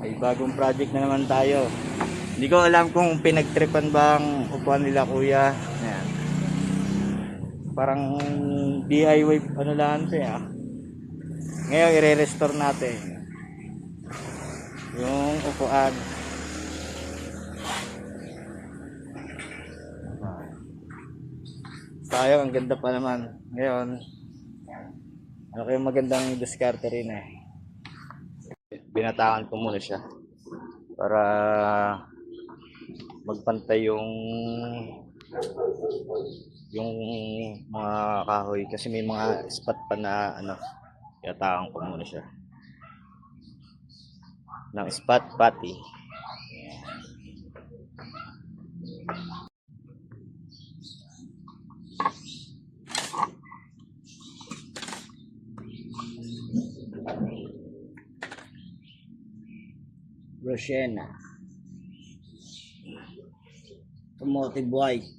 May bagong project na naman tayo. Hindi ko alam kung pinagtripan ba ang upuan nila kuya. Ayan. Parang DIY ano lang ito ah. Ngayon i-restore natin yung upuan. Tayo, ang ganda pa naman. Ngayon, ano kayo magandang diskarte rin eh. Binataan ko muna siya para magpantay yung mga kahoy kasi may mga spot pa na ano, binataan ko muna siya ng spot pati. Rosena automotive white.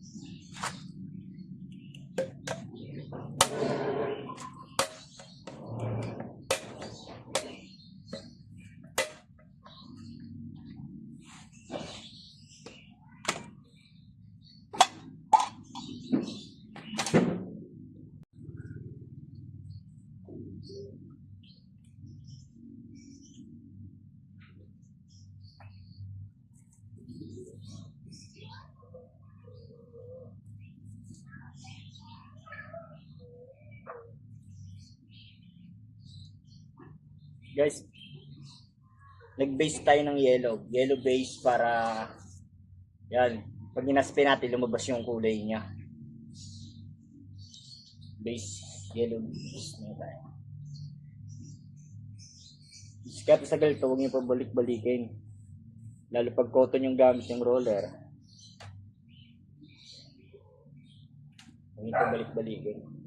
Guys, nag-base tayo ng yellow base para yan, pag inaspay natin lumabas yung kulay niya. Base yellow base na tayo. Kaya sa ganito, huwag niyo pabalik-balikin. Lalo pag cotton yung gamit yung roller. Huwag niyo pabalik-balikin.